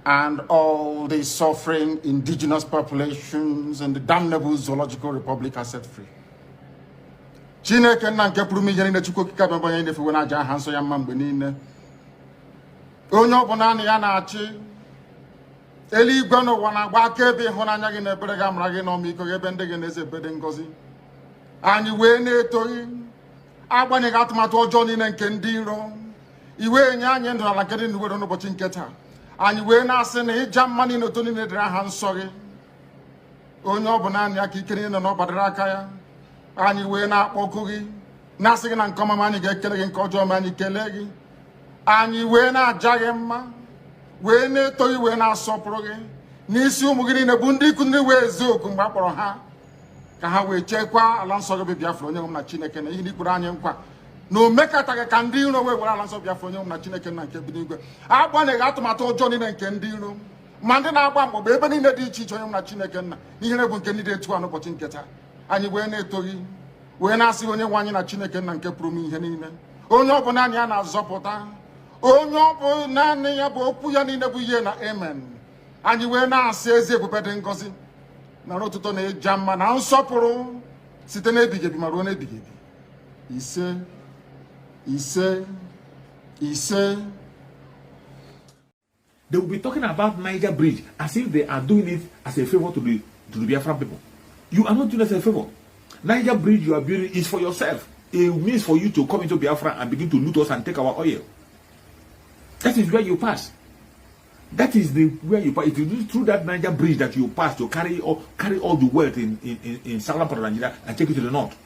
and all the suffering indigenous populations in the damnable zoological republic are set free. Chineke na nke pụrụ m ihe niile Chukwu okike abịa onye na-efe na aja aha nsọ ya mma mgbe niile. Onye ọbụla na ya na-achị eluigwe n'ụwa na-agba akaebe ịhụnanya gị na ebere gị amara gị n'ọmịiko gị ebe ndị gị na-eze ebede ngọzi. Anyị wee na-etoghị agbanyeghị atụmatụ ọjọọ niile nke ndị iro. Iwe nye anyị ndụ ala nke dị n'uwere n'ụbọchị nke taa. Anyị wee na-asị na ịja mma niile otu niile dịrị aha nsọ gị. Onye ọbụla anyị aka ike niile na ọ gbadara aka ya. Anyị wee na-akpọku gị na-asị gị na nke ọma anyị ga-ekele gị, nke ọjọọ ma anyị kelee gị. Anyị wee na-aja gị mma, wee na-eto gị, wee na-asọpụrụ gị n'isi ụmụ gị niile bụ ndị ikwu ndị wee ezi oku mgbe a kpọrọ ha ka ha wee chekwaa ala nsọ gị bụ Biafra onye nwe m na Chineke na ihe n'ikpere anyị nkwa na o mekataghị ka ndị iro wee were ala nsọ Biafra onye nwe m na Chineke na nke bi n'igwe. Agbanyeghị atụmatụ ọjọọ niile nke ndị iro ma ndị na-agba mgbagba ebe niile dị iche iche onye nwe m na Chineke nna n'ihere bụ nke ndị dị etu a n'ụbọchị nke taa. Anyị wee na-eto gị, wee na-asị onye nwe anyị na Chineke nna nke pụrụ m ihe niile, onye ọbụla anyị a na-azọpụta, onye ọbụ naanị ya bụ okwu ya niile bụ ihe na amen. Anyị wee na-asị ezi ebube dị ngọzi na ọtụtụ na ịja mma na nsọpụrụ site n'ebighị ebi ma ruo n'ebighị ebi. Ise ise ise. They will be talking about Niger Bridge as if they are doing it as a favor to the Biafran people. You are not doing it as a favor. Niger Bridge you are building is for yourself. It means for you to come into Biafra and begin to loot us and take our oil. That is where you pass. That is where you pass. It is through that Niger Bridge that you pass to carry all the wealth in southern part of Nigeria and take it to the north.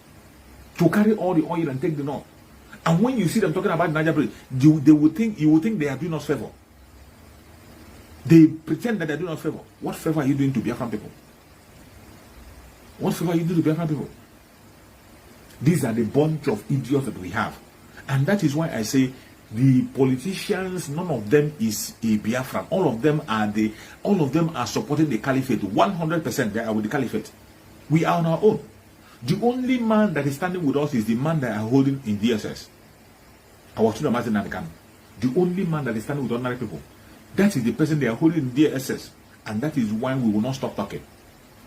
To carry all the oil and take the north. And when you see them talking about Niger Bridge, you will think they are doing us favor. They pretend that they are doing us favor. What favor are you doing to Biafran people? What favor are you doing to Biafran people? These are the bunch of idiots that we have. And that is why I say the politicians, none of them is a Biafran. All of them are supporting the caliphate. 100% they are with the caliphate. We are on our own. The only man that is standing with us is the man that are holding in DSS. Our student Martin Nanikan. The only man that is standing with ordinary people. That is the person they are holding in DSS. And that is why we will not stop talking.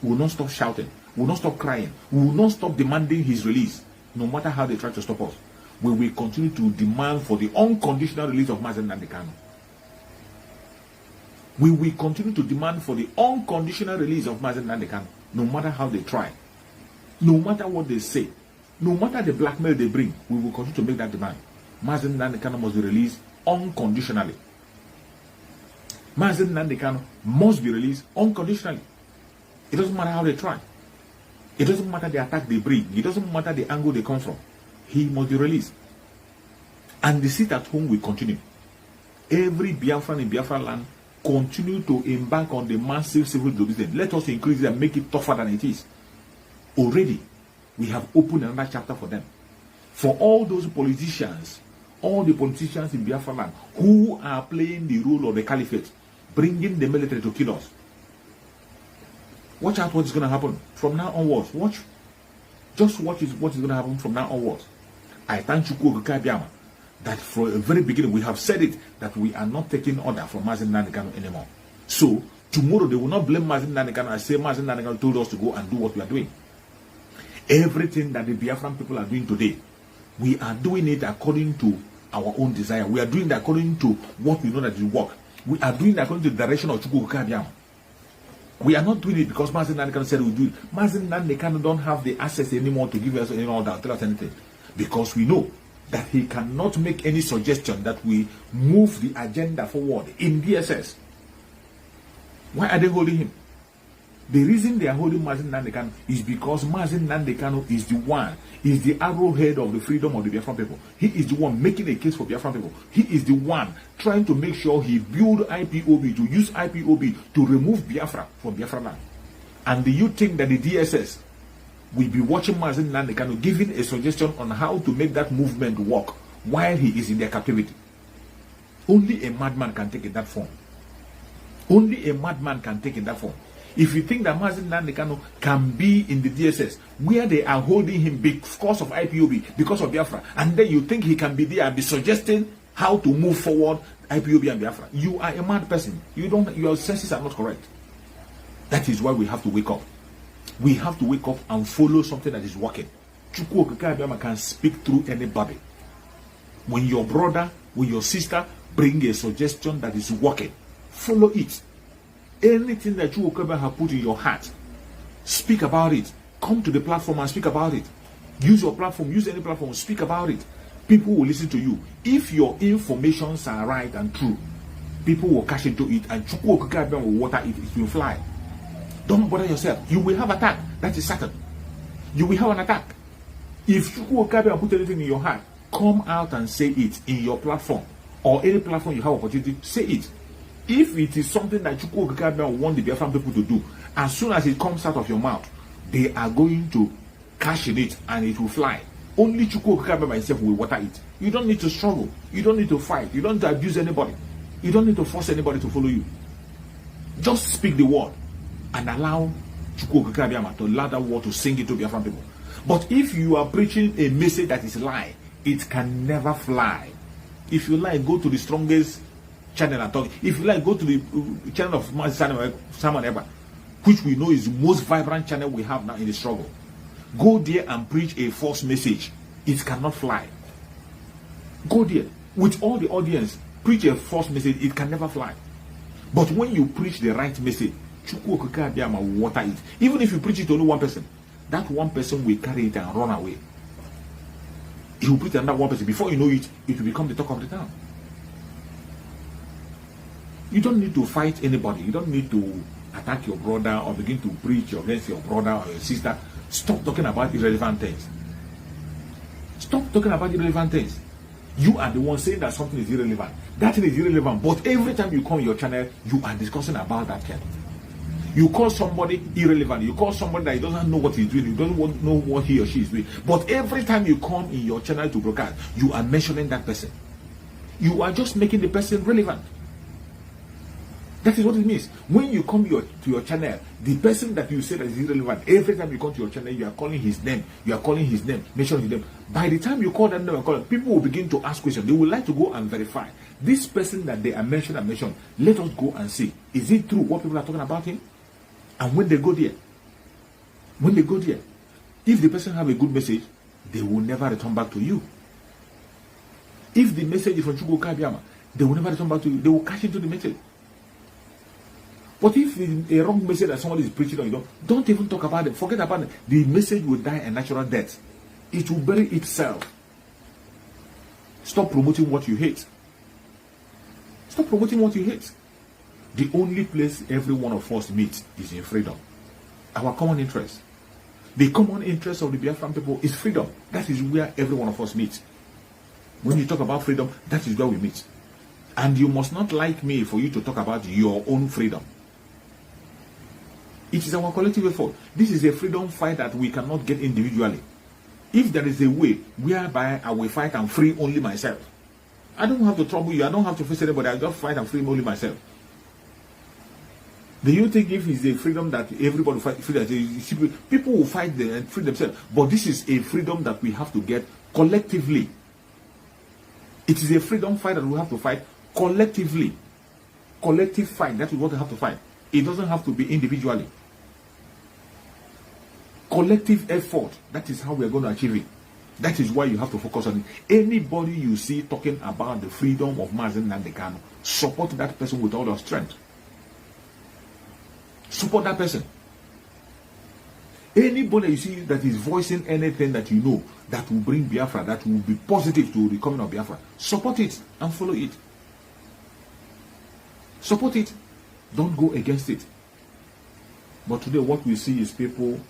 We will not stop shouting. We will not stop crying. We will not stop demanding his release. No matter how they try to stop us. We will continue to demand for the unconditional release of Mazen Nandekano. We will continue to demand for the unconditional release of Mazen Nandekano. No matter how they try. No matter what they say. No matter the blackmail they bring. We will continue to make that demand. Mazen Nandekano must be released unconditionally. Mazen Nandekano must be released unconditionally. It doesn't matter how they try. It doesn't matter the attack they bring. It doesn't matter the angle they come from. He must be released. And the seat at home will continue. Every Biafran in Biafra land continue to embark on the massive civil disobedience. Let us increase it and make it tougher than it is. Already, we have opened another chapter for them. For all those politicians, all the politicians in Biafra land who are playing the role of the caliphate, bringing the military to kill us. Watch out what is going to happen from now onwards. Watch. Just watch what is going to happen from now onwards. I thank you, that from the very beginning we have said it, that we are not taking order from Mazen Nandekano anymore. So, tomorrow they will not blame Mazen Nandekano and say Mazen Nandekano told us to go and do what we are doing. Everything that the Biafran people are doing today, we are doing it according to our own desire. We are doing it according to what we know that will work. We are doing it according to the direction of Chukwu Kabiama. We are not doing it because Mazen Nandekano said we do it. Mazen Nandekano don't have the access anymore to give us any order, tell us anything. Because we know that he cannot make any suggestion that we move the agenda forward in DSS. Why are they holding him? The reason they are holding Mazen Nandekano is because Mazen Nandekano is the one, is the arrowhead of the freedom of the Biafran people. He is the one making a case for Biafran people. He is the one trying to make sure he build IPOB, to use IPOB to remove Biafra from Biafra land. And do you think that the DSS will be watching Mazen Nandekano giving a suggestion on how to make that movement work while he is in their captivity? Only a madman can take it that form. Only a madman can take it that form. If you think that Mazen Nandekano can be in the DSS where they are holding him because of IPOB, because of Biafra, and then you think he can be there and be suggesting how to move forward IPOB and Biafra. You are a mad person. Your senses are not correct. That is why we have to wake up. We have to wake up and follow something that is working. Chukwu Okike Abiama can speak through anybody. When your brother, when your sister bring a suggestion that is working, follow it. Anything that Chukwu Okike Abiama have put in your heart, speak about it. Come to the platform and speak about it. Use your platform, use any platform, speak about it. People will listen to you. If your informations are right and true, people will cash into it, and Chukwu Okike Abiama will water it, it will fly. Don't bother yourself. You will have attack. That is certain. You will have an attack. If Chukwu Okike Abiama put anything in your heart, come out and say it in your platform or any platform you have opportunity, say it. If it is something that Chukwu Okike Abiama want the Biafran people to do, as soon as it comes out of your mouth, they are going to cash in it and it will fly. Only Chukwu Okike Abiama himself will water it. You don't need to struggle. You don't need to fight. You don't need to abuse anybody. You don't need to force anybody to follow you. Just speak the word and allow Chukwu Okike Abiama to allow that word to sing it to Biafran people. But if you are preaching a message that is lie, it can never fly. If you like, go to the strongest channel and talk. If you like, go to the channel of Simon Eber, which we know is the most vibrant channel we have now in the struggle. Go there and preach a false message. It cannot fly. Go there with all the audience, preach a false message. It can never fly. But when you preach the right message, Chukwu Okike Abiama will water it. Even if you preach it to only one person, that one person will carry it and run away. He will preach to another one person. Before you know it, it will become the talk of the town. You don't need to fight anybody. You don't need to attack your brother or begin to preach against your brother or your sister. Stop talking about irrelevant things. Stop talking about irrelevant things. You are the one saying that something is irrelevant. That thing is irrelevant. But every time you come on your channel, you are discussing about that thing. You call somebody irrelevant. You call somebody that doesn't know what he's doing. You don't know what he or she is doing. But every time you come in your channel to broadcast, you are mentioning that person. You are just making the person relevant. That is what it means. When you come to your channel, the person that you say that is irrelevant, every time you come to your channel, you are calling his name. You are calling his name, mention his name. By the time you call that name, people will begin to ask questions. They would like to go and verify. This person that they are mentioned, let us go and see. Is it true what people are talking about him? And when they go there, if the person have a good message, they will never return back to you. If the message is from Chukwu Okike Abiama, they will never return back to you. They will cash into the message. But if a wrong message that somebody is preaching on you, don't even talk about it. Forget about it. The message will die a natural death. It will bury itself. Stop promoting what you hate. Stop promoting what you hate. The only place every one of us meets is in freedom. Our common interest. The common interest of the Biafran people is freedom. That is where every one of us meets. When you talk about freedom, that is where we meet. And you must not like me for you to talk about your own freedom. It is our collective effort. This is a freedom fight that we cannot get individually. If there is a way whereby I will fight and free only myself, I don't have to trouble you. I don't have to face anybody. I just fight and free only myself. Do you think if it's a freedom that everybody fight, people will fight and free themselves? But this is a freedom that we have to get collectively. It is a freedom fight that we have to fight collectively. Collective fight. That is what we have to fight. It doesn't have to be individually. Collective effort. That is how we are going to achieve it. That is why you have to focus on it. Anybody you see talking about the freedom of Mazen Nandekano, support that person with all your strength. Support that person. Anybody you see that is voicing anything that you know that will bring Biafra, that will be positive to the coming of Biafra, support it and follow it. Support it. Don't go against it. But today what we see is people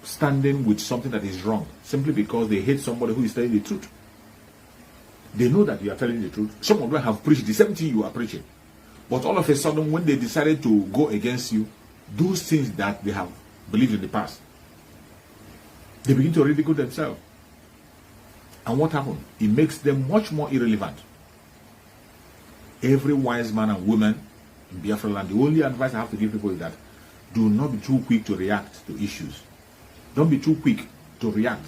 standing with something that is wrong simply because they hate somebody who is telling the truth. They know that you are telling the truth. Some of them have preached the same thing you are preaching. But all of a sudden when they decided to go against you, those things that they have believed in the past, they begin to ridicule themselves. And what happened? It makes them much more irrelevant. Every wise man and woman in Biafra land, the only advice I have to give people is that do not be too quick to react to issues. Don't be too quick to react.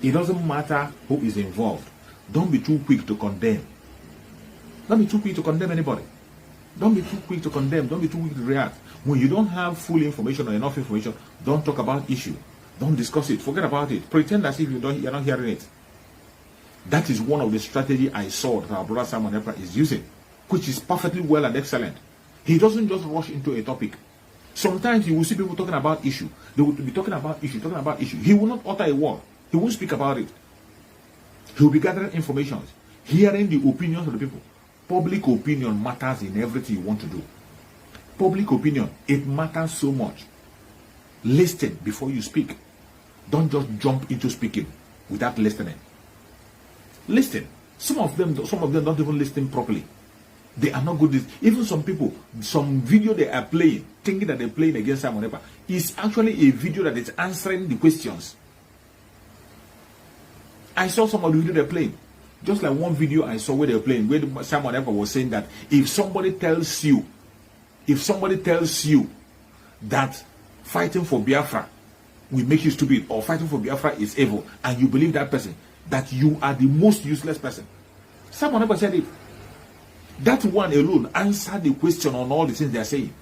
It doesn't matter who is involved. Don't be too quick to condemn. Don't be too quick to condemn anybody. Don't be too quick to condemn. Don't be too quick to react. When you don't have full information or enough information, don't talk about issue. Don't discuss it. Forget about it. Pretend as if you're not hearing it. That is one of the strategy I saw that our brother Simon Ekpa is using, which is perfectly well and excellent. He doesn't just rush into a topic. Sometimes you will see people talking about issue. They will be talking about issue. He will not utter a word. He won't speak about it. He will be gathering information, hearing the opinions of the people. Public opinion matters in everything you want to do. Public opinion, it matters so much. Listen before you speak. Don't just jump into speaking without listening. Listen. Some of them don't even listen properly. They are not good. Even some people, some video they are playing, thinking that they're playing against Simon Ekpa, is actually a video that is answering the questions. I saw some of the video they're playing. Just like one video I saw where they were playing, where Simon Ekpa was saying that if somebody tells you that fighting for Biafra will make you stupid, or fighting for Biafra is evil, and you believe that person, that you are the most useless person. Simon Ekpa said it. That one alone answered the question on all the things they are saying.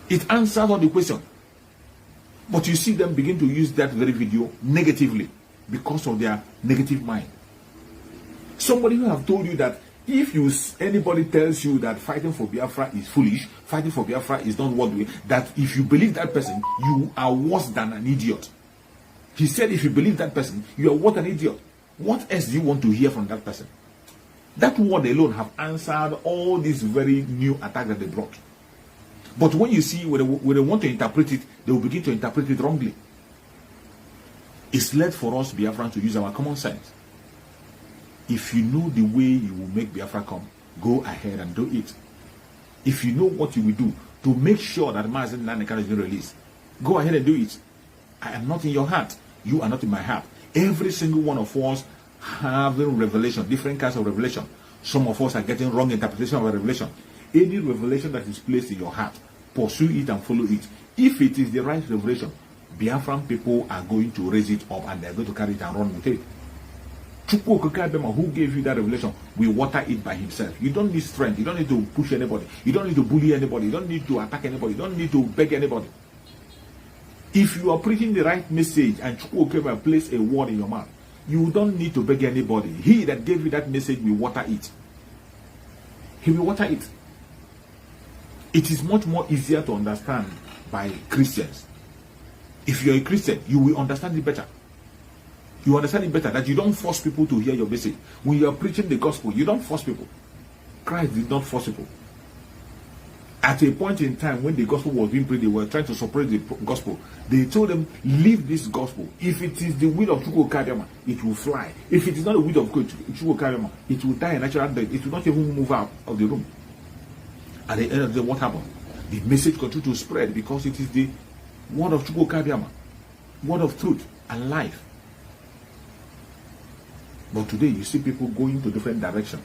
It answers all the question. But you see them begin to use that very video negatively because of their negative mind. Somebody who have told you that if anybody tells you that fighting for Biafra is foolish, fighting for Biafra is not worth, that if you believe that person, you are worse than an idiot. He said if you believe that person, you are what an idiot. What else do you want to hear from that person? That word alone have answered all these very new attacks that they brought. But when you see, when they want to interpret it, they will begin to interpret it wrongly. It's left for us, Biafran, to use our common sense. If you know the way you will make Biafra come, go ahead and do it. If you know what you will do to make sure that Mazen Nanekano is being released, go ahead and do it. I am not in your heart. You are not in my heart. Every single one of us having revelation, different kinds of revelation. Some of us are getting wrong interpretation of a revelation. Any revelation that is placed in your heart, pursue it and follow it. If it is the right revelation, Biafran people are going to raise it up and they're going to carry it and run with it. Who gave you that revelation will water it by himself. You don't need strength. You don't need to push anybody. You don't need to bully anybody. You don't need to attack anybody. You don't need to beg anybody. If you are preaching the right message and Chukwukeba place a word in your mouth, you don't need to beg anybody. He that gave you that message will water it. He will water it. It is much more easier to understand by Christians. If you're a Christian, you will understand it better. You understand it better that you don't force people to hear your message. When you are preaching the gospel, you don't force people. Christ did not force people. At a point in time when the gospel was being preached, they were trying to suppress the gospel. They told them, leave this gospel. If it is the will of Chukwukadema, it will fly. If it is not the will of Chukwukadema, it will die a natural death. It will not even move out of the room. At the end of the day, what happened? The message continued to spread because it is the word of Chukwukadema, word of truth and life. But today, you see people going to different direction.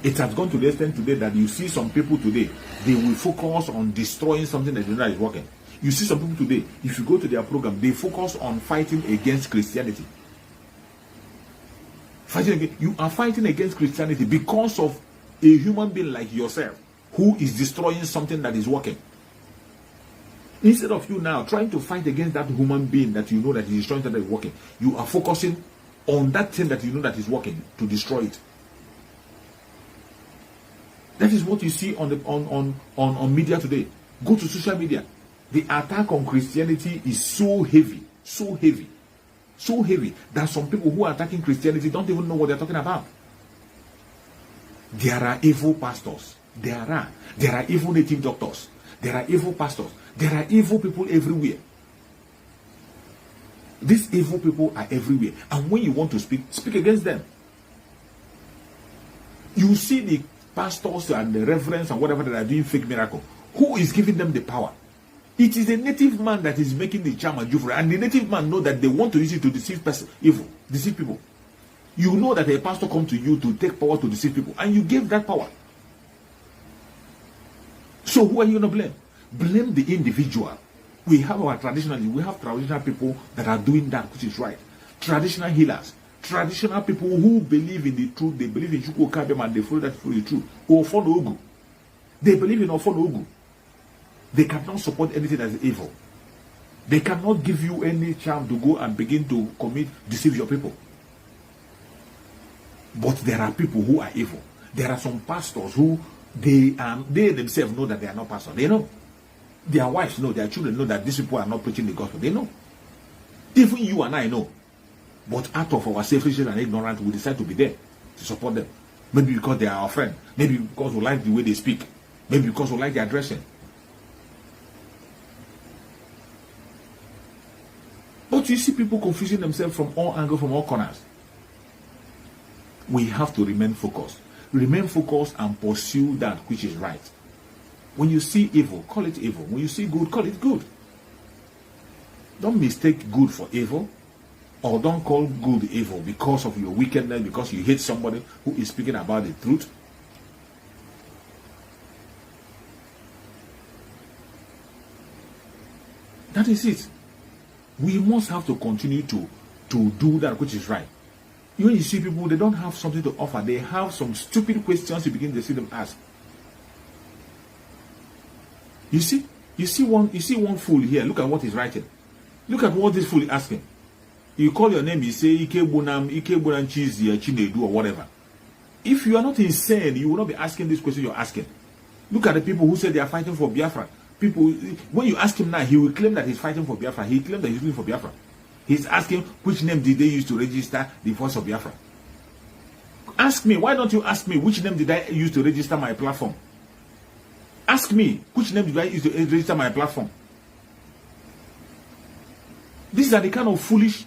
It has gone to the extent today that you see some people today, they will focus on destroying something that is working. You see some people today, if you go to their program, they focus on fighting against Christianity. You are fighting against Christianity because of a human being like yourself who is destroying something that is working. Instead of you now trying to fight against that human being that you know that is destroying something that is working, you are focusing on that thing that you know that is working to destroy it. That is what you see on media today. Go to social media. The attack on Christianity is so heavy that some people who are attacking Christianity don't even know what they're talking about. There are evil pastors. There are evil native doctors. There are evil pastors. There are evil people everywhere. These evil people are everywhere. And when you want to speak against them. You see the pastors and the reverends and whatever that are doing fake miracle. Who is giving them the power? It is a native man that is making the charm and Biafra, and the native man know that they want to use it to deceive people. You know that a pastor come to you to take power to deceive people, and you give that power. So who are you going to blame? Blame the individual. We have traditional people that are doing that which is right. Traditional healers, Traditional people who believe in the truth, they believe in Chukwu Kabem and they follow that through the truth. Ofonogu. They believe in Ofonogu. They cannot support anything that is evil. They cannot give you any charm to go and begin to deceive your people. But there are people who are evil. There are some pastors who they themselves know that they are not pastors. They know. Their wives know, their children know that these people are not preaching the gospel. They know. Even you and I know. But out of our selfishness and ignorance, we decide to be there to support them. Maybe because they are our friend. Maybe because we like the way they speak. Maybe because we like their dressing. But you see people confusing themselves from all angles, from all corners. We have to remain focused. Remain focused and pursue that which is right. When you see evil, call it evil. When you see good, call it good. Don't mistake good for evil, or don't call good evil because of your wickedness, because you hate somebody who is speaking about the truth. That is it. We must have to continue to do that which is right. When you see people, they don't have something to offer. They have some stupid questions you begin to see them ask. You see one fool here. Look at what he's writing. Look at what this fool is asking. You call your name, you say Ike Bonam Chizi Chinedu or whatever. If you are not insane, you will not be asking this question you're asking. Look at the people who say they are fighting for Biafra. People, when you ask him now, he will claim that he's fighting for Biafra. He claims that he's fighting for Biafra. He's asking which name did they use to register the voice of Biafra. Ask me, why don't you ask me which name did I use to register my platform? Ask me which name did I use to register my platform. These are the kind of foolish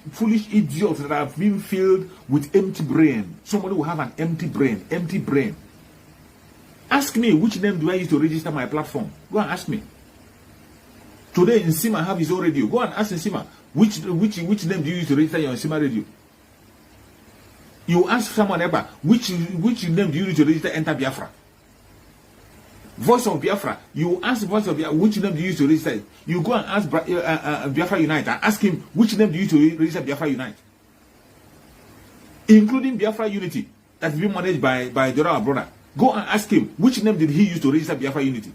idiots that have been filled with empty brain. Somebody will have an empty brain. Ask me which name do I use to register my platform. Go and ask me. Today Nsima have his own radio. Go and ask Nsima which name do you use to register your Nsima radio. You ask someone ever which name do you use to register Enter Biafra. Voice of Biafra. You ask Voice of Biafra which name do you use to register. You go and ask Biafra Unite and ask him which name do you use to register Biafra Unite, including Biafra Unity that's being managed by Dora brother. Go and ask him which name did he use to register Biafra Unity.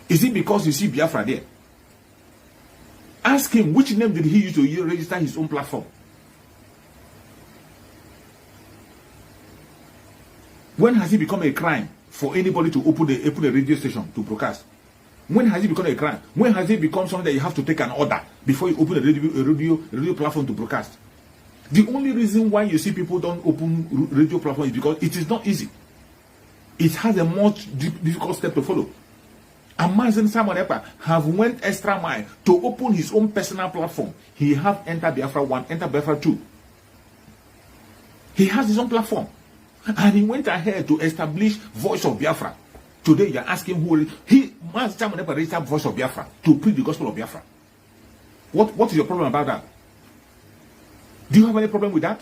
Is it because you see Biafra there? Ask him which name did he use to register his own platform. When has it become a crime for anybody to open a radio station to broadcast? When has it become a crime? When has it become something that you have to take an order before you open a radio platform to broadcast? The only reason why you see people don't open radio platform is because it is not easy. It has a much difficult step to follow. Amazon Simon Epa have went extra mile to open his own personal platform. He have Enter Biafra 1, Enter Biafra 2. He has his own platform. And he went ahead to establish Voice of Biafra. Today you are asking who Simon Epa registered Voice of Biafra to preach the gospel of Biafra. What is your problem about that? Do you have any problem with that?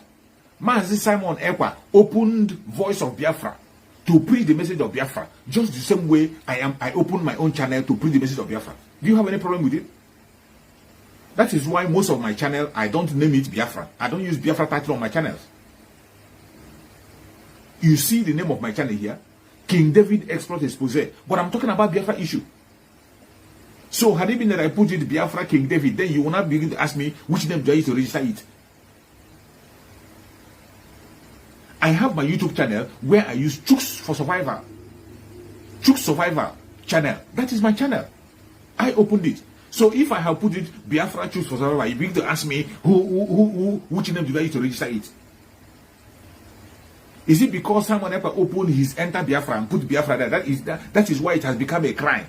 Mazi Simon Ekpa opened Voice of Biafra to preach the message of Biafra, just the same way I opened my own channel to preach the message of Biafra. Do you have any problem with it? That is why most of my channel, I don't name it Biafra. I don't use Biafra title on my channels. You see the name of my channel here, King David Exploit Expose, but I'm talking about Biafra issue. So had it been that I put it Biafra King David, then you will not begin to ask me which name do I use to register it. I have my YouTube channel where I use Chooks for Survivor. Chooks Survivor channel. That is my channel. I opened it. So if I have put it Biafra Chooks for Survivor, you begin to ask me which name do I use to register it? Is it because someone ever opened his Enter Biafra and put Biafra there? That is why it has become a crime.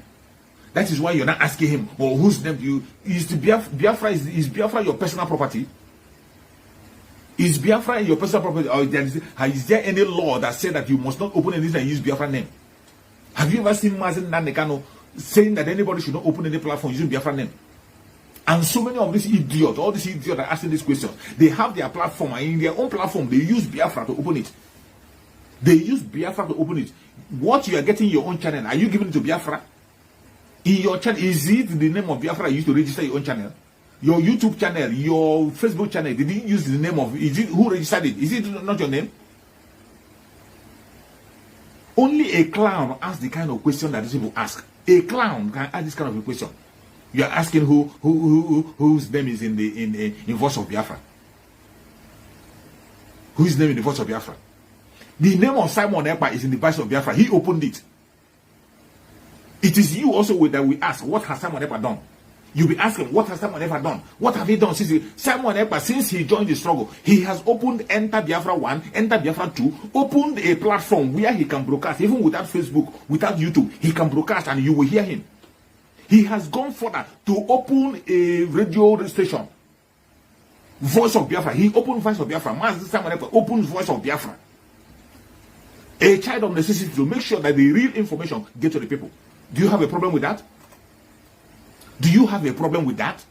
That is why you're not asking him, or whose name do you is the Biafra is Biafra your personal property? Is Biafra your personal property, or is there any law that says that you must not open anything and use Biafra name? Have you ever seen Mazen Nandekano saying that anybody should not open any platform using Biafra name? And so many of these idiots, all these idiots are asking these questions. They have their platform, and in their own platform, they use Biafra to open it. They use Biafra to open it. What you are getting in your own channel, are you giving it to Biafra? In your channel, is it the name of Biafra you used to register your own channel? Your YouTube channel, your Facebook channel, did you use the name of, who registered it? Is it not your name? Only a clown asks the kind of question that these people ask. A clown can ask this kind of a question. You are asking whose name is in Voice of Biafra. Whose name in the Voice of Biafra? The name of Simon Ekpa is in the Voice of Biafra. He opened it. It is you also that we ask, what has Simon Ekpa done? You'll be asking, what has Simon Ekpa done? What have he done Simon Ekpa, since he joined the struggle? He has opened Enter Biafra 1, Enter Biafra 2, opened a platform where he can broadcast, even without Facebook, without YouTube. He can broadcast and you will hear him. He has gone further to open a radio station. Voice of Biafra. He opened Voice of Biafra. Master Simon Ekpa opened Voice of Biafra. A child of necessity to make sure that the real information gets to the people. Do you have a problem with that? Do you have a problem with that?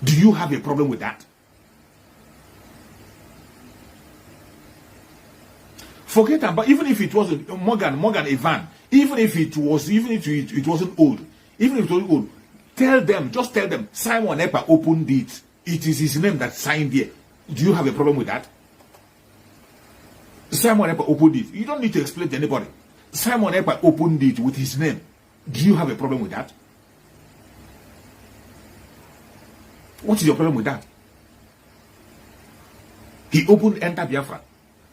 Do you have a problem with that? Forget about, even if it wasn't Morgan Ivan, even if it wasn't old, even if it was old, just tell them Simon Ekpa opened it. It is his name that signed here. Do you have a problem with that? Simon Ekpa opened it. You don't need to explain to anybody. Simon Ekpa opened it with his name. Do you have a problem with that? What is your problem with that? He opened Enter Biafra.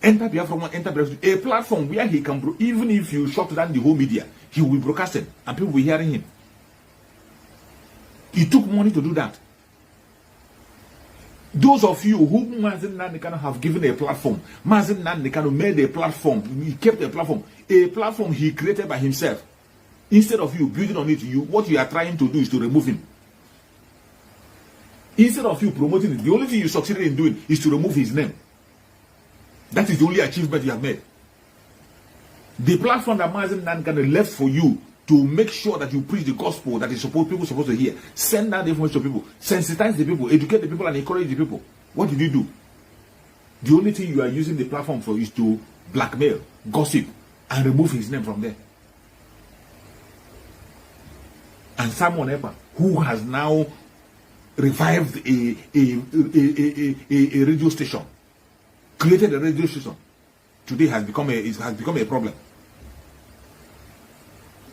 Enter Biafra 1, Enter Biafra 2. A platform where he can, even if you shut down the whole media, he will be broadcasting and people will be hearing him. He took money to do that. Those of you who Mazen Nandekano have given a platform, Mazen Nandekano made a platform, he kept a platform he created by himself. Instead of you building on it, what you are trying to do is to remove him. Instead of you promoting it, the only thing you succeeded in doing is to remove his name. That is the only achievement you have made. The platform that Mazen Nandekano left for you to make sure that you preach the gospel that people supposed to hear. Send that information to people. Sensitize the people. Educate the people and encourage the people. What did you do? The only thing you are using the platform for is to blackmail, gossip, and remove his name from there. And Simon Ekpa, who has now revived a radio station, created a radio station, today has become a problem.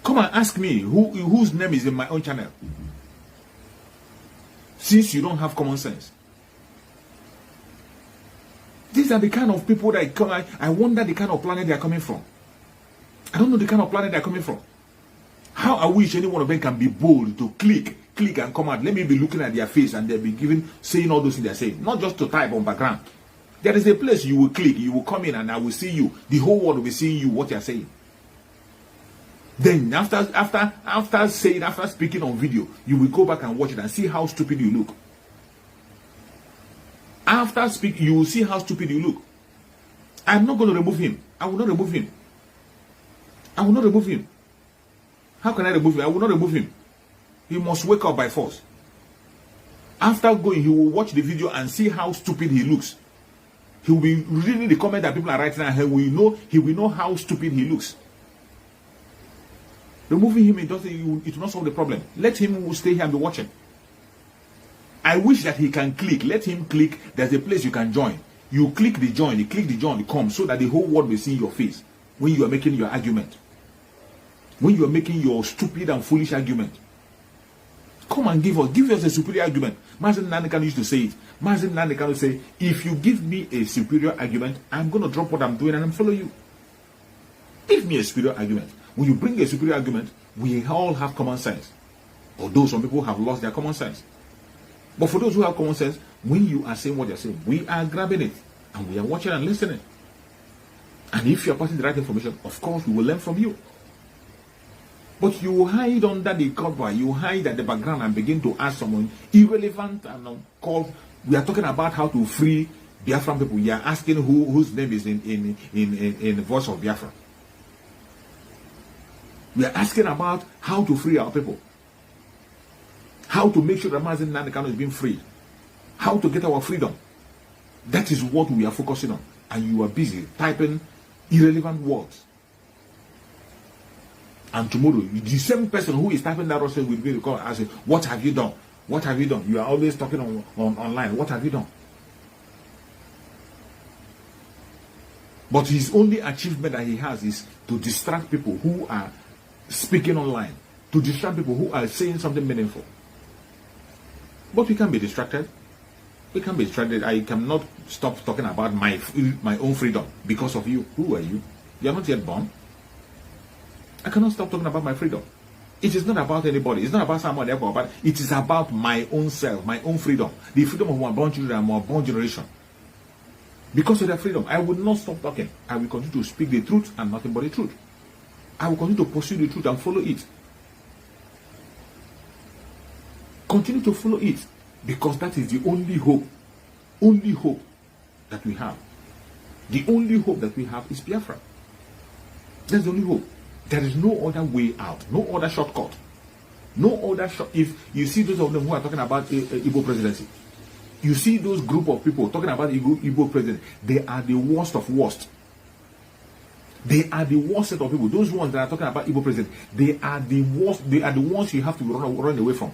Come and ask me whose name is in my own channel. Since you don't have common sense. These are the kind of people that come. I wonder the kind of planet they are coming from. I don't know the kind of planet they are coming from. How I wish any one of them can be bold to click and come out. Let me be looking at their face and they'll be saying all those things they're saying. Not just to type on background. There is a place you will click, you will come in and I will see you. The whole world will be seeing you, what you're saying. Then after speaking on video, you will go back and watch it and see how stupid you look. After speaking, you will see how stupid you look. I'm not going to remove him. I will not remove him. I will not remove him. How can I remove him? I will not remove him. He must wake up by force. After going, he will watch the video and see how stupid he looks. He will be reading the comment that people are writing and he will know how stupid he looks. Removing him, it will not solve the problem. Let him stay here and be watching. I wish that he can click. Let him click. There's a place you can join. You click the join. You click the join. You come so that the whole world will see your face when you are making your argument. When you are making your stupid and foolish argument. Come and give us a superior argument. Mazen Nandekano used to say it. Mazen Nandekano say, if you give me a superior argument, I'm going to drop what I'm doing and I'm follow you. Give me a superior argument. When you bring a superior argument, we all have common sense. Although some people have lost their common sense. But for those who have common sense, when you are saying what you're saying, we are grabbing it. And we are watching and listening. And if you are passing the right information, of course, we will learn from you. But you hide under the cover, you hide at the background and begin to ask someone irrelevant and called. We are talking about how to free Biafran people. You are asking whose name is in the Voice of Biafra. We are asking about how to free our people. How to make sure that Mazen Nandekano is being freed. How to get our freedom. That is what we are focusing on. And you are busy typing irrelevant words. And tomorrow, the same person who is typing that also will be called and say, what have you done? What have you done? You are always talking online. What have you done? But his only achievement that he has is to distract people who are speaking online, to distract people who are saying something meaningful. But we can be distracted. We can be distracted. I cannot stop talking about my own freedom because of you. Who are you? You are not yet born. I cannot stop talking about my freedom. It is not about anybody. It's not about someone else, but it is about my own self, my own freedom, the freedom of my born children and my born generation. Because of their freedom, I will not stop talking. I will continue to speak the truth and nothing but the truth. I will continue to pursue the truth and follow it. Continue to follow it, because that is the only hope that we have. The only hope that we have is Biafra. That's the only hope. There is no other way out, no other shortcut, no other If you see those of them who are talking about Igbo presidency, you see those group of people talking about Igbo presidency, they are the worst of worst. They are the worst set of people. Those ones that are talking about Igbo presidency, they are the worst. They are the ones you have to run away from.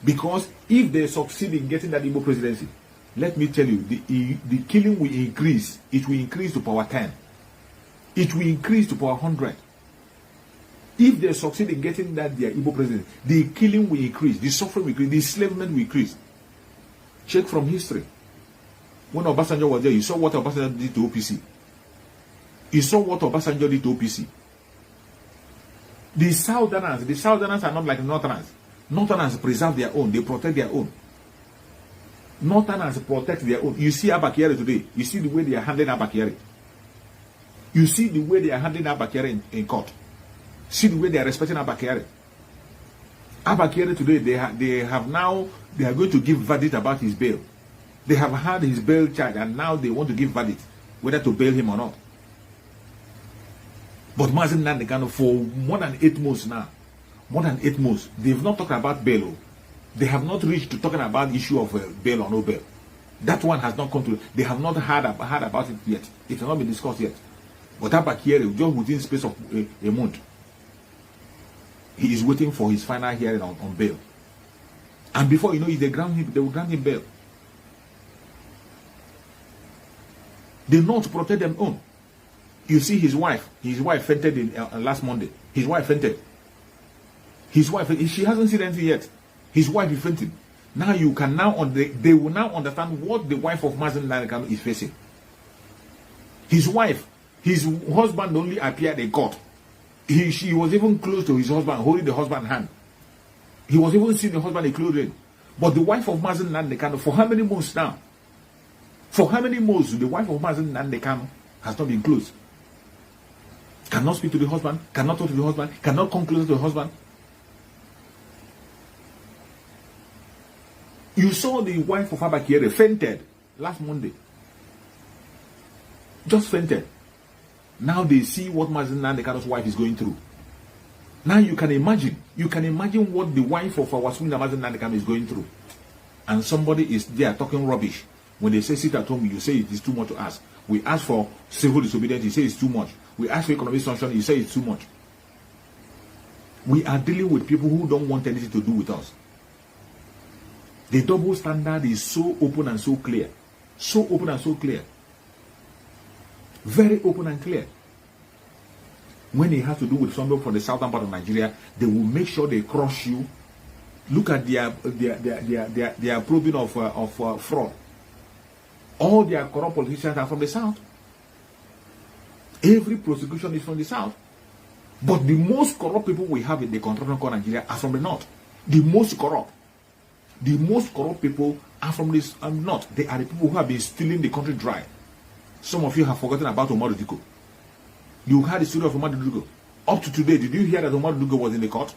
Because if they succeed in getting that Igbo presidency, let me tell you, the killing will increase. It will increase to power 10. It will increase to power 100. If they succeed in getting that their Igbo presidency, the killing will increase, the suffering will increase, the enslavement will increase. Check from history. When Obasanjo was there, you saw what Obasanjo did to OPC. You saw what Obasanjo did to OPC. The Southerners are not like Northerners. Northerners preserve their own, they protect their own. Northerners protect their own. You see Abakari today, you see the way they are handling Abakari. You see the way they are handling Abakari in court. See the way they are respecting Abakari. Abakari today, they are going to give verdict about his bail. They have had his bail charge and now they want to give verdict whether to bail him or not. But Mazen Nandekano, for more than 8 months now, they've not talked about bail. They have not reached to talking about issue of bail or no bail. That one has not come to. They have not heard about it yet. It has not been discussed yet. But Abakari, just within the space of a month, he is waiting for his final hearing on bail. And before you know it, they will grant him bail. The North protect them own. You see his wife fainted last Monday. His wife fainted. She hasn't seen anything yet. His wife is fainting. Now they will now understand what the wife of Mazen Nandekano is facing. His husband only appeared in court. She was even close to his husband, holding the husband's hand. He was even seeing the husband included. But the wife of Mazen Nandekano, for how many months now? For how many months the wife of Mazen Nandekano has not been close? Cannot speak to the husband, cannot talk to the husband, cannot come closer to the husband. You saw the wife of Abakari fainted last Monday. Just fainted. Now they see what Mazen Nandekano's wife is going through. Now you can imagine what the wife of our Swing Mazen Nandekano is going through. And somebody is there talking rubbish. When they say sit at home, you say it is too much to ask. We ask for civil disobedience, you say it's too much. We ask for economic sanction, you say it's too much. We are dealing with people who don't want anything to do with us. The double standard is so open and so clear. So open and so clear. Very open and clear. When it has to do with somebody from the southern part of Nigeria, they will make sure they crush you. Look at their probing of fraud. All their corrupt politicians are from the south. Every prosecution is from the south. But the most corrupt people we have in the country called Nigeria are from the north. The most corrupt people are from the north. They are the people who have been stealing the country dry. Some of you have forgotten about Umaru Diko. You heard the story of Umaru Diko. Up to today, did you hear that Umaru Diko was in the court?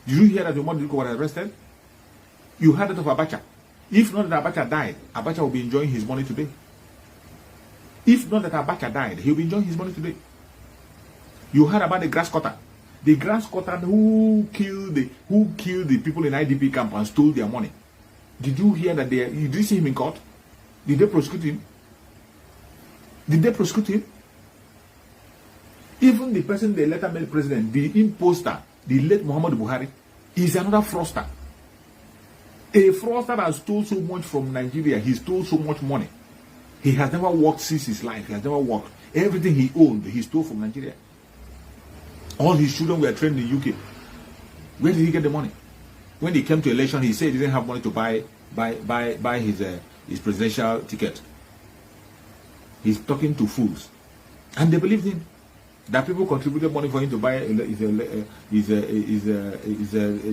Did you hear that Umaru Diko was arrested? You heard that of Abacha. If not that Abacha died, Abacha will be enjoying his money today. If not that Abacha died, he will be enjoying his money today. You heard about the grass cutter. The grass cutter who killed the people in IDP camp and stole their money. Did you hear that did you see him in court? Did they prosecute him? Did they prosecute him? Even Even the person they later made president, the imposter, the late Muhammad Buhari, is another fraudster. A fraudster that stole so much from Nigeria. He stole so much money. He has never worked since his life. He has never worked. Everything he owned, he stole from Nigeria. All his children were trained in the UK. Where did he get the money? When he came to election, he said he didn't have money to buy his presidential ticket. He's talking to fools. And they believed him. That people contributed money for him to buy his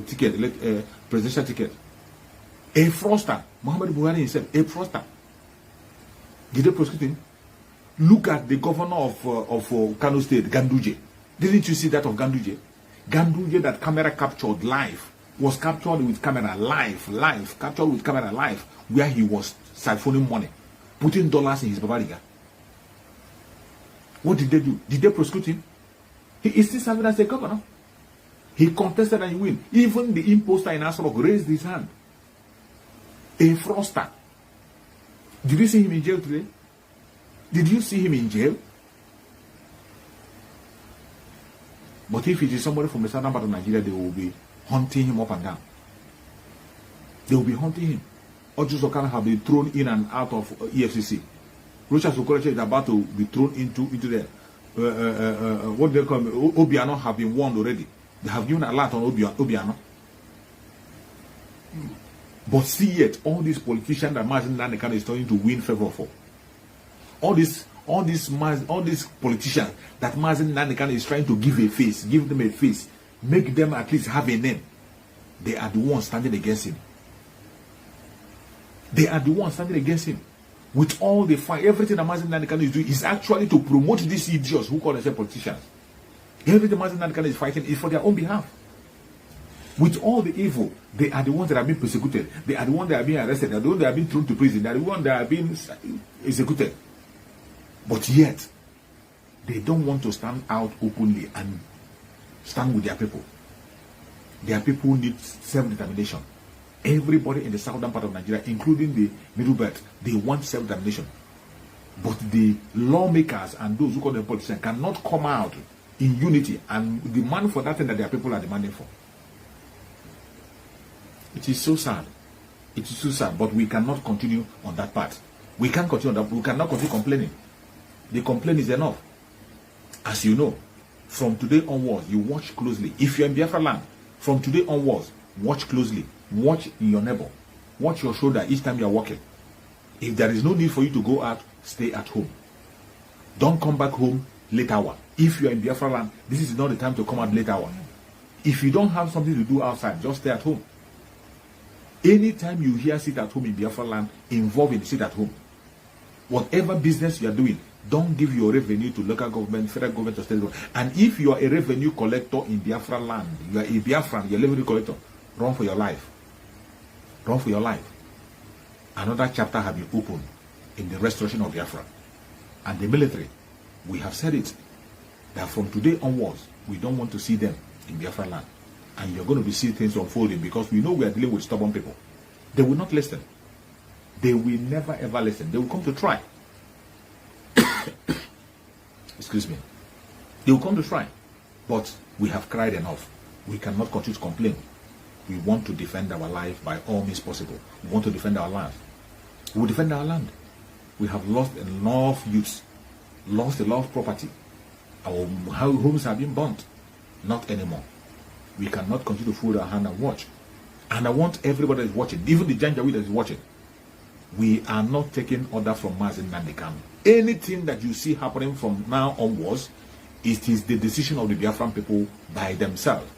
ticket, presidential ticket. A fraudster. Muhammad Buhari himself, a fraudster. Did they prosecute him? Look at the governor of Kano State, Ganduje. Didn't you see that of Ganduje? Ganduje, that camera captured live, was captured with camera live, captured with camera live, where he was siphoning money, putting dollars in his babariga. What did they do? Did they prosecute him? He is still serving as a governor. He contested and he win. Even the imposter in Asorock raised his hand. A fraudster. Did you see him in jail today? Did you see him in jail? But if it is somebody from the southern part of Nigeria, they will be hunting him up and down. They will be hunting him. Ojus Okana have been thrown in and out of EFCC. Rochas Okoroche is about to be thrown into the what they call Obiano have been warned already. They have given a lot on Obiano. But see yet, all these politicians that Mazin Nanekan is trying to win favor for. All these politicians that Mazin Nanekan is trying to give them a face, make them at least have a name. They are the ones standing against him. They are the ones standing against him. With all the fight, everything that Mazin Nanekan is doing is actually to promote these idiots who call themselves politicians. Everything Mazin Nanekan is fighting is for their own behalf. With all the evil, they are the ones that are being persecuted. They are the ones that are being arrested. They are the ones that are being thrown to prison. They are the ones that are being executed. But yet, they don't want to stand out openly and stand with their people. Their people need self-determination. Everybody in the southern part of Nigeria, including the middle belt, they want self-determination. But the lawmakers and those who call them politicians cannot come out in unity and demand for that thing that their people are demanding for. It is so sad. It is so sad, but we cannot continue on that path. We can't continue on that. We cannot continue complaining. The complaint is enough. As you know, from today onwards, you watch closely. If you're in Biafra land, from today onwards, watch closely. Watch your neighbor. Watch your shoulder each time you're walking. If there is no need for you to go out, stay at home. Don't come back home late hour. If you're in Biafra land, this is not the time to come out late hour. If you don't have something to do outside, just stay at home. Anytime you hear sit at home in Biafra land, involve in sit at home. Whatever business you are doing, don't give your revenue to local government, federal government, or state government. And if you are a revenue collector in Biafra land, you are a Biafran, you're a revenue collector, run for your life. Run for your life. Another chapter has been opened in the restoration of Biafra. And the military, we have said it, that from today onwards, we don't want to see them in Biafra land. And you're going to be seeing things unfolding because we know we are dealing with stubborn people. They will not listen. They will never ever listen. They will come to try. Excuse me. They will come to try. But we have cried enough. We cannot continue to complain. We want to defend our life by all means possible. We want to defend our land. We will defend our land. We have lost enough youths, lost a lot of property. Our homes have been burnt. Not anymore. We cannot continue to fold our hand and watch. And I want everybody that is watching, even the Janjaweed that is watching, we are not taking order from Mazin Nanekan. Anything that you see happening from now onwards, it is the decision of the Biafran people by themselves.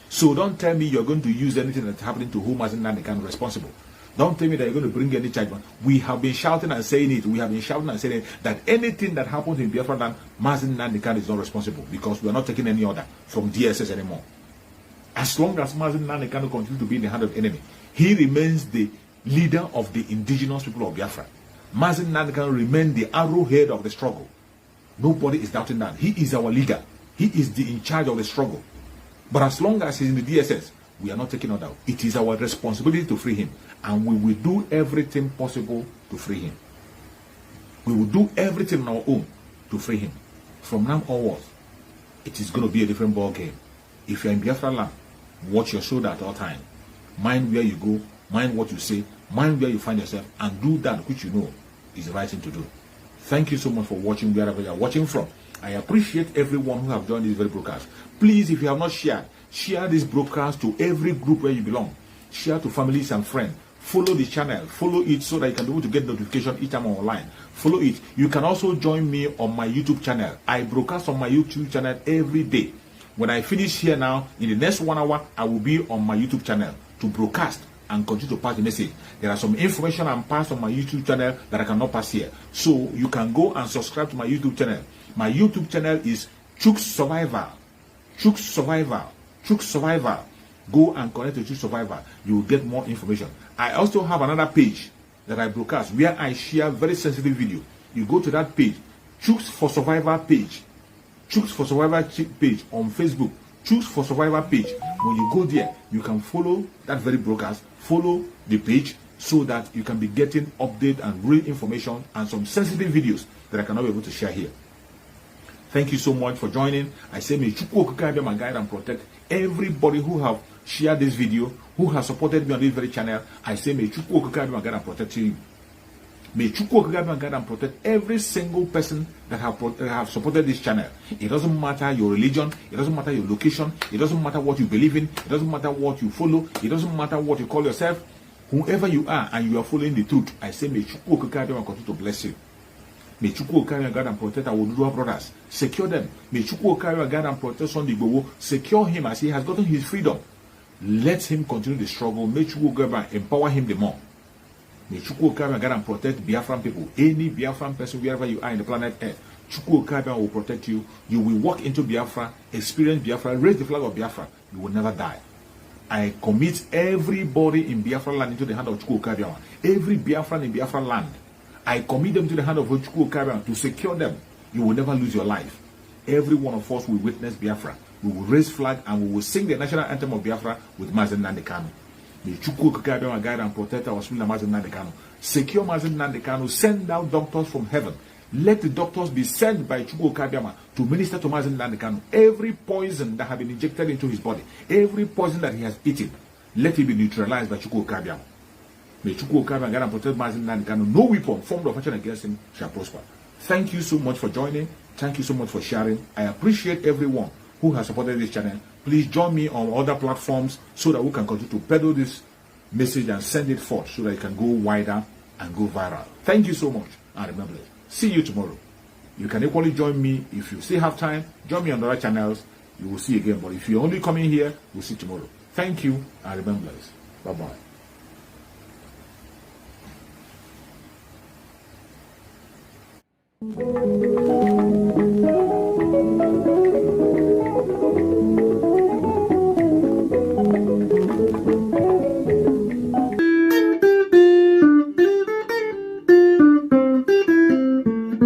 So don't tell me you're going to use anything that's happening to whom Mazin Nanekan responsible. Don't tell me that you're going to bring any judgment. We have been shouting and saying it. We have been shouting and saying it, that anything that happens in Biafra land, Mazin Nanekan is not responsible because we are not taking any order from DSS anymore. As long as Mazin Nanekan continues to be in the hand of the enemy, he remains the leader of the indigenous people of Biafra. Mazin Nanekan remains the arrowhead of the struggle. Nobody is doubting that. He is our leader. He is in charge of the struggle. But as long as he's in the DSS, we are not taking order. It is our responsibility to free him. And we will do everything possible to free him. We will do everything on our own to free him. From now onwards, it is going to be a different ball game. If you're in Biafra land, watch your shoulder at all time. Mind where you go, mind what you say, mind where you find yourself, and do that which you know is the right thing to do. Thank you so much for watching wherever you are watching from. I appreciate everyone who have joined this very broadcast. Please, if you have not shared, share this broadcast to every group where you belong. Share to families and friends. Follow the channel. Follow it so that you can be able to get notification each time I'm online. Follow it. You can also join me on my YouTube channel. I broadcast on my YouTube channel every day. When I finish here now, in the next 1 hour, I will be on my YouTube channel to broadcast and continue to pass the message. There are some information I'm passed on my YouTube channel that I cannot pass here. So you can go and subscribe to my YouTube channel. My YouTube channel is Chook Survivor. Chook Survivor. Chook Survivor. Go and connect to Chook Survivor. You will get more information. I also have another page that I broadcast where I share very sensitive video. You go to that page, Chooks for Survivor page. Chooks for Survivor page on Facebook. Chooks for Survivor page. When you go there, you can follow that very broadcast, follow the page so that you can be getting update and real information and some sensitive videos that I cannot be able to share here. Thank you so much for joining. I say may Chukwu Okike be my guide and protect everybody who have shared this video, who has supported me on this very channel. I say may Chukwu Okike be my guide and protect you. May Chukwu Okike be my guide and protect every single person that have supported this channel. It doesn't matter your religion, it doesn't matter your location, it doesn't matter what you believe in, it doesn't matter what you follow, it doesn't matter what you call yourself. Whoever you are and you are following the truth, I say may Chukwu Okike be my continue to bless you. May Chukwu Okike guide and protect our Oduduwa brothers. Secure them. May Chukwu Okike guide and protect Sunday Igboho. Secure him as he has gotten his freedom. Let him continue the struggle. May Chukwu Okike empower him the more. May Chukwu Okike guide and protect Biafran people. Any Biafran person, wherever you are in the planet Earth, Chukwu Okike will protect you. You will walk into Biafra, experience Biafra, raise the flag of Biafra. You will never die. I commit everybody in Biafra land into the hand of Chukwu Okike. Every Biafran in Biafra land, I commit them to the hand of Chukwu Okike to secure them. You will never lose your life. Every one of us will witness Biafra. We will raise flag and we will sing the national anthem of Biafra with Mazen Nnamdi Kanu. May Chukwu Okike guide and protect our spirit, Mazen Nnamdi Kanu. Secure Mazen Nnamdi Kanu. Send out doctors from heaven. Let the doctors be sent by Chukwu Okike to minister to Mazen Nnamdi Kanu. Every poison that has been injected into his body, every poison that he has eaten, let it be neutralized by Chukwu Okike. May Chukwu Okike guide and protect Mazen Nnamdi Kanu. No weapon formed of action against him shall prosper. Thank you so much for joining. Thank you so much for sharing. I appreciate everyone who has supported this channel. Please join me on other platforms so that we can continue to peddle this message and send it forth so that it can go wider and go viral. Thank you so much. And remember, see you tomorrow. You can equally join me if you still have time. Join me on other channels. You will see again. But if you're only coming here, we'll see tomorrow. Thank you and remember, bye-bye. Thank you.